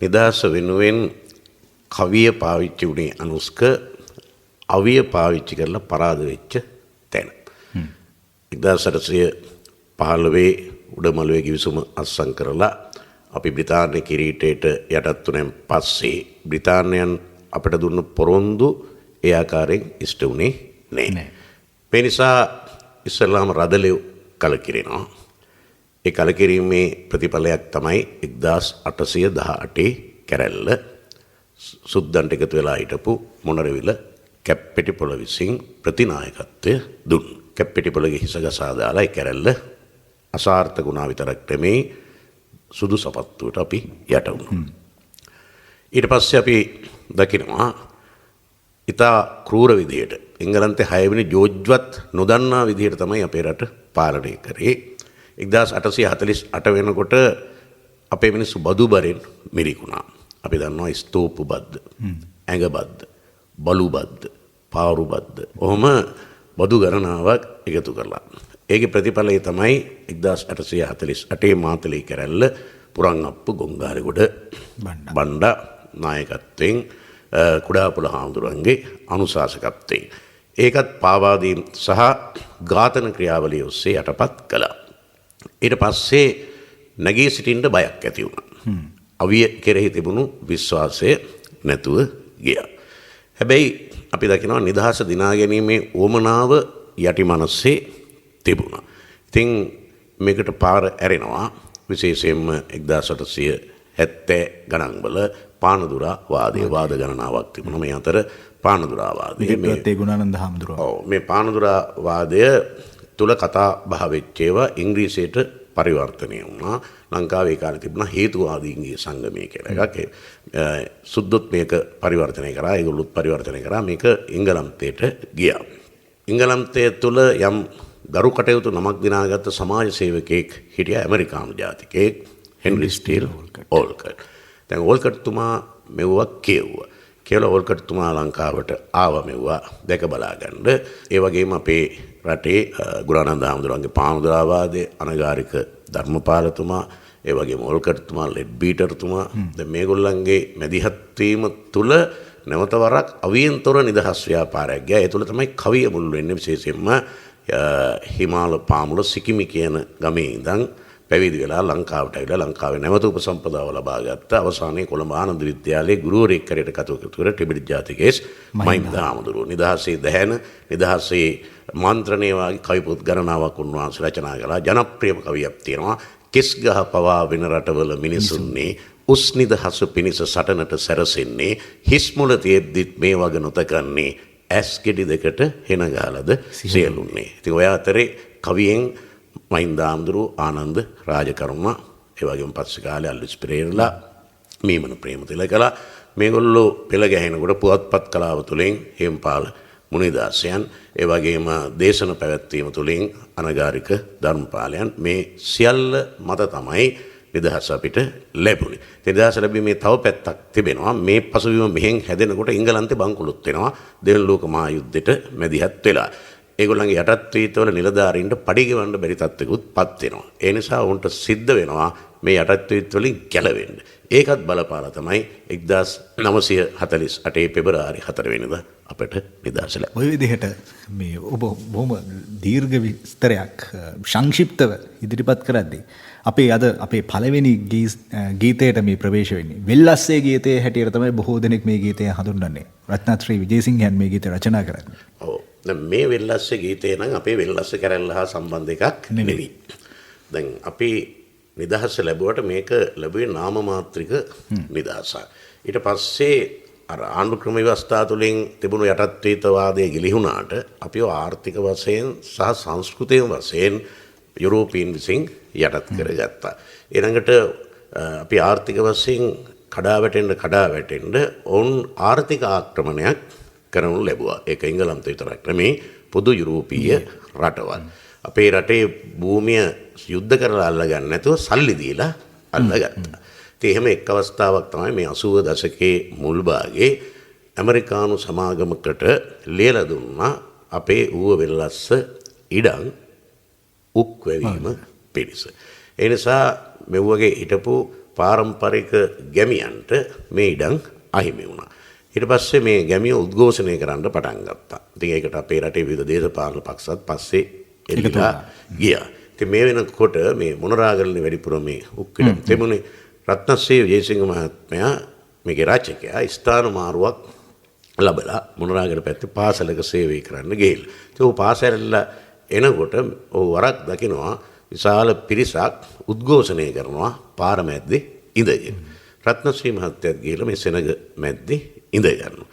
නිදහස වෙනුවෙන් කවිය පාවිච්චි වුණේ අනුස්ක අවිය පාවිච්චි කරලා පරාද වෙච්ච තැන. 1815 උඩමළුවේ කිවිසුම අත්සන් කරලා අපි බ්‍රිතාන්‍ය කිරීටයට යටත් වුණෙන් පස්සේ බ්‍රිතාන්‍යයන් අපිට දුන්න පොරොන්දු ඒ ආකාරයෙන් ඉෂ්ට වුණේ නැහැ. මේ නිසා ඉස්ලාම රදලියු කලකිරෙනවා. ඒ කලකිරීමේ ප්‍රතිඵලයක් තමයි 1818 කැරැල්ල සුද්දන්ට එකතු වෙලා හිටපු මොනරවිල කැප්පෙටිපොළ විසින් ප්‍රතිනායකත්වය දුන්. කැප්පෙටිපොළගේ හිස ගසා දාලා ඒ කැරැල්ල අසාර්ථක වුණා විතරක් නෙමෙයි සුදු සපත්තුවට අපි යට වුණා. ඊට පස්සේ අපි දකිනවා ඉතා ක්‍රූර විදියට එංගලන්තේ 6 වෙනි ජෝර්ජ්වත් නොදන්නා විදියට තමයි අපේ රට පාලනය කරේ. 1848 වෙනකොට අපේ මිනිස්සු බදු බරෙන් මිරිකුණා. අපි දන්නවා ස්තූපු බද්ද, ඇඟ බද්ද, බලු බද්ද, පාරු බද්ද. ඔහොම බදු ගණනාවක් එකතු කරලා. ඒකේ ප්‍රතිඵලය තමයි 1848 මාතලේ කැරැල්ල පුරන්අප්පු ගොංගාරගොඩ බණ්ඩා නායකත්වයෙන් කුඩාපොළ හාමුදුරුවන්ගේ අනුශාසකත්වයෙන් ඒකත් පාවාදීම් සහ ඝාතන ක්‍රියාවලිය ඔස්සේ යටපත් කළා. ඊට පස්සේ නැගී සිටින්න බයක් ඇති වුණා. අවිය කෙරෙහි තිබුණු විශ්වාසය නැතුව ගියා. හැබැයි අපි දකිනවා නිදහස දිනා ගැනීමේ උවමනාව යටි මනසේ තිබුණා. ඉතින් මේකට පාර ඇරෙනවා විශේෂයෙන්ම 1870 ගණන් වල පානදුරා වාදයේ වාද ගණනාවක් තිබුණා. මේ අතර පානදුරා වාදයේ මේ ගුණානන්ද හාමුදුරුවෝ. ඔව් මේ පානදුරා වාදය තුල කතා බහ වෙච්ච ඒවා ඉංග්‍රීසියට පරිවර්තනය වුණා. ලංකාවේ කාලේ තිබුණා හේතුවාදීන්ගේ සංගමය කියලා එකක්. සුද්දොත් මේක පරිවර්තනය කරා. ඒගොල්ලොත් පරිවර්තනය කරා. මේක එංගලන්තයට ගියා. එංගලන්තය තුල යම් ගරු කටයුතු නමක් දිනාගත්ත සමාජ සේවකයෙක් හිටියා ඇමරිකානු ජාතිකයෙක් හෙන්රි ස්ටීල් ඕල්කට්. දැන් ඕල්කට් තුමා මෙවුවා කියුවා. කියලා ඕල්කට් තුමා ලංකාවට ආව මෙවුවා දැක බලා ගන්න. ඒ වගේම අපේ රටේ ගුණානන්ද හාමුදුරුවන්ගේ පානදුරා වාදයේ අනගාരിക ධර්මපාලතුමා ඒ වගේම ඕල්කට් තුමා ලෙඩ්බීටර් තුමා දැන් මේගොල්ලන්ගේ මැදිහත් වීම තුල නැවත වරක් අවියන්තර නිදහස් ව්‍යාපාරයක් ගියා. ඒ තුල තමයි කවිය මුල් වෙන්නේ විශේෂයෙන්ම හිමාල පාමුල සිකිමි කියන ගමේ ඉඳන් පැවිදි වෙලා ලංකාවට ඇවිල්ලා ලංකාවේ නැවත උපසම්පදාව ලබා ගත්ත අවසානයේ කොළඹ ආනන්ද විද්‍යාලයේ ගුරුවරයෙක් කරට කටයුතු කර ටිබෙට් ජාතිකයෙක් මහින්ද හාමුදුරුවෝ නිදහසේ දැහැන නිදහසේ මන්ත්‍රණය වගේ කවි පොත් ගණනාවක් උන්වහන්සේ රචනා කළා. ජනප්‍රියම කවියක් තියෙනවා. කිස් ගහ පවා වෙන රටවල මිනිසුන්නේ උස් නිදහස පිණිස සටනට සැරසෙන්නේ හිස් මුල තියෙද්දිත් මේ වග නොතකන්නේ ඇස් ගෙඩි දෙකට හෙන ගහලද සියලුන්නේ. ඉතින් ඔය අතරේ කවියෙන් මහින්ද හාමුදුරුවෝ ආනන්ද රාජකර්ම ඒ වගේම පස්සේ කාලේ අල්විස් පෙරේරලා මීමන ප්‍රේමතිලකලා මේගොල්ලෝ පෙළ ගැහෙනකොට පුවත්පත් කලාව තුළින් හේම්පාල මුනිදාසයන් ඒ වගේම දේශන පැවැත්වීම තුළින් අනගාരിക ධර්මපාලයන් මේ සියල්ල මත තමයි නිදහස අපිට ලැබුණේ. නිදහස ලැබීමේ තව පැත්තක් තිබෙනවා. මේ පසුබිම මෙහෙන් හැදෙනකොට එංගලන්තේ බංකුලොත් වෙනවා දෙවන ලෝක මහා යුද්ධෙට මැදිහත් වෙලා. ඒගොල්ලන්ගේ යටත් වීතවල නිලධාරීන්ට පඩි ගෙවන්න බැරි තත්ත්වයකට පත් වෙනවා. ඒ නිසා උන්ට සිද්ධ වෙනවා මේ යටත් වීත වලින් ගැලවෙන්න. ඒකත් බලපාලා තමයි 1948 පෙබරවාරි 4 වෙනිදා අපට නිදහස ලැබුණේ. ඔය විදිහට මේ ඔබ බොහොම දීර්ඝ විස්තරයක් සංක්ෂිප්තව ඉදිරිපත් කරද්දී අපේ පළවෙනි ගීතයට මේ ප්‍රවේශ වෙන්නේ. වෙල්ලස්සේ ගීතයේ හැටියට තමයි බොහෝ දෙනෙක් මේ ගීතය හඳුන්වන්නේ. රත්නශ්‍රී විජේසිංහයන් මේ ගීතය රචනා කරන්නේ. ඔව්. දැන් මේ වෙල්ලස්සේ ගීතය නම් අපේ වෙල්ලස්සේ කැරැල්ල හා සම්බන්ධ එකක් නෙවෙයි. දැන් අපි නිදහස ලැබුවට මේක ලැබුවේ නාම මාත්‍රික නිදහසක්. ඊට පස්සේ අර ආණ්ඩු ක්‍රම ව්‍යවස්ථා තුළින් තිබුණු යටත්වීතවාදයේ ගිලිහුණාට අපිව ආර්ථික වශයෙන් සහ සංස්කෘතික වශයෙන් යුරෝපීන් විසින් යටත් කරගත්තා. ඊළඟට අපි ආර්ථික වශයෙන් කඩා වැටෙන්න ඔවුන් ආර්ථික ආක්‍රමණයක් කරනු ලැබුවා. ඒක එංගලන්තය විතරක් නෙමෙයි පොදු යුරෝපීය රටවල්. අපේ රටේ භූමිය යුද්ධ කරලා අල්ලගන්න නැතුව සල්ලි දීලා අල්ලගත්තා. ඉතින් එහෙම එක් අවස්ථාවක් තමයි මේ 80 දශකයේ මුල් භාගයේ ඇමරිකානු සමාගමකට ලියලා දුන්නා අපේ ඌව වෙල්ලස්ස ඉඩම් උක් වැවීම පිණිස. ඒ නිසා මෙව්වගේ හිටපු පාරම්පරික ගැමියන්ට මේ ඉඩම් අහිමි වුණා. ඊට පස්සේ මේ ගැමිය උද්ඝෝෂණය කරන්න පටන් ගත්තා. ඉතින් ඒකට අපේ රටේ විවිධ දේශපාලන පක්ෂත් පස්සේ එල්ලලා ගියා. ඉතින් මේ වෙනකොට මේ මොනරාගලනේ වැඩිපුර මේ උක්කිඩම් තෙමුනේ රත්නශ්‍රී විජේසිංහ මහත්මයා මේකේ රචකයා ස්ථාන මාරුවක් ලැබලා මොනරාගල පැත්තේ පාසලක සේවය කරන්න ගිහිල්ලා. ඒක පාසලෙල්ල එනකොට ඔහු වරක් දකිනවා විශාල පිරිසක් උද්ඝෝෂණය කරනවා පාර මැද්දේ ඉඳගෙන. රත්නශ්‍රී මහත්තයාත් ගිහිල්ලා මේ සෙනග මැද්දේ ඉඳ ගන්නවා.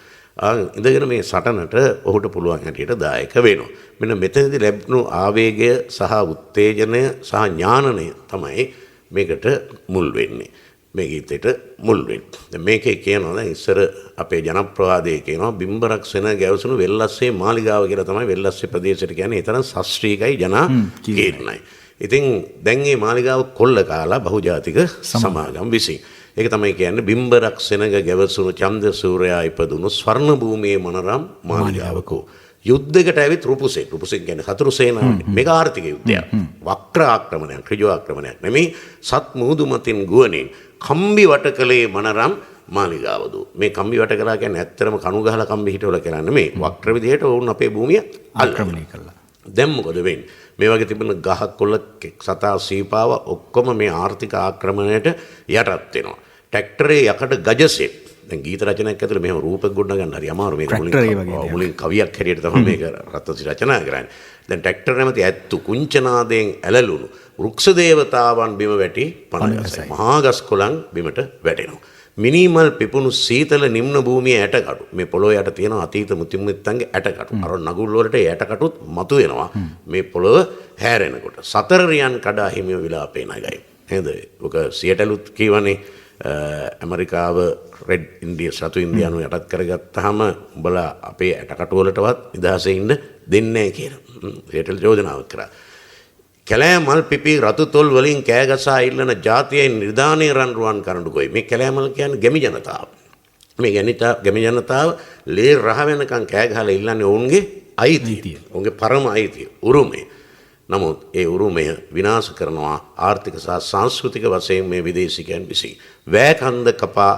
ඉඳගෙන මේ සටනට ඔහුට පුළුවන් හැටියට දායක වෙනවා. මෙන්න මෙතනදී ලැබුණු ආවේගය සහ උත්තේජනය සහ ඥානනය තමයි මේකට මුල් වෙන්නේ. මේ ගීතේට මුල් වෙන්නේ. දැන් මේකේ කියනවා දැන් ඉස්සර අපේ ජනප්‍රවාදයේ කියනවා බිම්බරක් සෙන ගැවසුණු වෙල්ලස්සේ මාලිගාව කියලා තමයි වෙල්ලස්සේ ප්‍රදේශයට කියන්නේ. ඒ තරම් ශාස්ත්‍රීයයි ජනා කීර්ණයි. ඉතින් දැන් මේ මාලිගාව කොල්ල කාලා බහුජාතික සමාගම් විසින්. ඒක තමයි කියන්නේ බිම්බරක් සෙනග ගැවසුණු චන්ද සූර්යයා ඉපදුණු ස්වර්ණ භූමියේ මොනරම් මාලිගාවකෝ. යුද්ධයකට ඇවිත් රුපුසෙන් කියන්නේ සතුරු සේනාවට මේක ආර්ථික යුද්ධයක්. වක්‍ර ආක්‍රමණයක්, ඍජු ආක්‍රමණයක් නෙමෙයි. සත් මුහුදු මතින් ගුවනින් කම්බි වට කළේ මනරම් මාලිගාවදු. මේ කම්බි වට කළා කියන්නේ ඇත්තටම කණු ගහලා කම්බි හිටවල කරන්නේ නෙමෙයි. වක්‍ර විදිහට වුණ අපේ භූමිය ආක්‍රමණය කළා. දැන් මොකද වෙන්නේ? මේ වගේ තිබෙන ගහක් කොල්ල සතා සීපාව ඔක්කොම මේ ආර්ථික ආක්‍රමණයට යටත් වෙනවා. ට්‍රැක්ටරේ යකඩ ගජසෙත් දැන් ගීත රචනයක් ඇතුළේ මෙහෙම රූපයක් ගොඩනගන්න හරි අමාරු. මේක මුලින් කවියක් හැටියට තමයි මේක රත්නශ්‍රී රචනා කරන්නේ. දැන් ට්‍රැක්ටර් නැමැති ඇත්තු කුංචනාදයෙන් ඇලලුණු වෘක්ෂ දේවතාවන් බිම වැටි පනගසයි. මහා ගස් කොළන් බිමට වැටෙනවා. මිනිමල් පිපුණු සීතල නිම්න භූමියේ ඇටකටු. මේ පොළොව යට තියෙන අතීත මුතුන්මිත්තන්ගේ ඇටකටු. අර නගුල් වලට ඇටකටුත් මතු වෙනවා. මේ පොළොව හැරෙනකොට. සතර රියන් කඩා හිමිය විලාපේ නගයි. නේද? ඔක සියටලුත් කියවනේ ඇමරිකාව රෙඩ් ඉන්දිය සතු ඉන්දියානු යටත් කරගත්තාම උඹලා අපේ ඇටකටු වලටවත් නිදහසේ ඉන්න දෙන්නේ නැහැ කියලා. සියටල් යෝජනාවක් කරා. කැලෑ මල් පිපි රතු තොල් වලින් කෑ ගසා ඉල්ලන ජාතියේ නිර්දානීය රන්රුවන් කරඬුකොයි. මේ කැලෑ මල් කියන්නේ ගැමි ජනතාව. මේ ගැමි ජනතාව ලේ රහ වෙනකන් කෑ ගහලා ඉල්ලන්නේ ඔවුන්ගේ අයිතිය. ඔවුන්ගේ පරම අයිතිය, උරුමය. නමුත් ඒ උරුමය විනාශ කරනවා ආර්ථික සහ සංස්කෘතික වශයෙන් මේ විදේශිකයන් විසින්. වැකන්ද කපා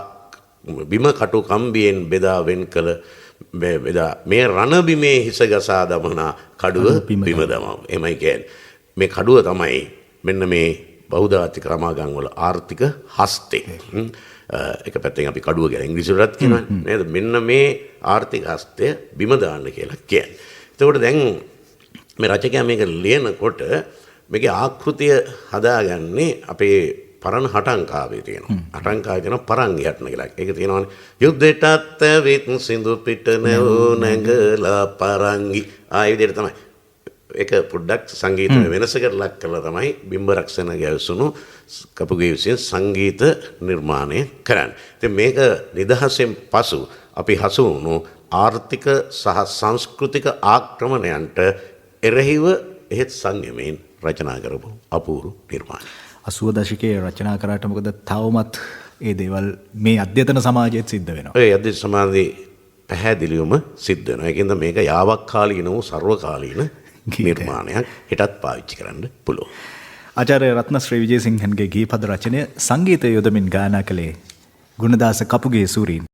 බිම කටු කම්බියෙන් බෙදා වෙන් කළ මේ රණබිමේ හිස ගසා දමන කඩුව බිම දමනවා. එමයි කියන්නේ. මේ කඩුව තමයි මෙන්න මේ බහුධාතික සමාගම් වල ආර්ථික හස්තේ. එක පැත්තෙන් අපි කඩුව කියලා ඉංග්‍රීසිවලත් කියනවා නේද? මෙන්න මේ ආර්ථික හස්තය බිම දාන්න කියලා කියන්නේ. එතකොට දැන් මේ රචකයා මේක ලියනකොට මේකේ ආකෘතිය හදාගන්නේ අපේ පරණ හටංකාවේ තියෙනවා. හටංකාවේ තියෙන පරංගි හටන කියලා. ඒක තියෙනවානේ. යුද්ධයටත් වෙත් සිඳු පිට නැංගලා පරංගි. ආයෙ විදිහට තමයි. ඒක පොඩ්ඩක් සංගීතය වෙනසකට ලක් කරලා තමයි බිම්බරක් සෙන ගැවසුණු කපුගේ විසින් සංගීත නිර්මාණය කරන්නේ. ඉතින් මේක නිදහසෙන් පසු අපි හසු වුණු ආර්ථික සහ සංස්කෘතික ආක්‍රමණයන්ට එරෙහිව එහෙත් සංයමයෙන් රචනා කරපු අපූර්ව නිර්මාණය. 80 දශකයේ රචනා කරාට මොකද තවමත් ඒ දේවල් මේ අධ්‍යතන සමාජයේත් සිද්ධ වෙනවා. ඒ අධ්‍යතන සමාජයේ පැහැදිලිවම සිද්ධ වෙනවා. ඒකින්ද මේක යාවක්කාලීන වූ සර්වකාලීන නිර්මාණයක් හිටත් පාවිච්චි කරන්න පුළුවන්. ආචාර්ය රත්නශ්‍රී විජේසිංහන්ගේ ගීපද රචනය සංගීතය යොදමින් ගායනා කළේ ගුණදාස කපුගේ සූරීන්.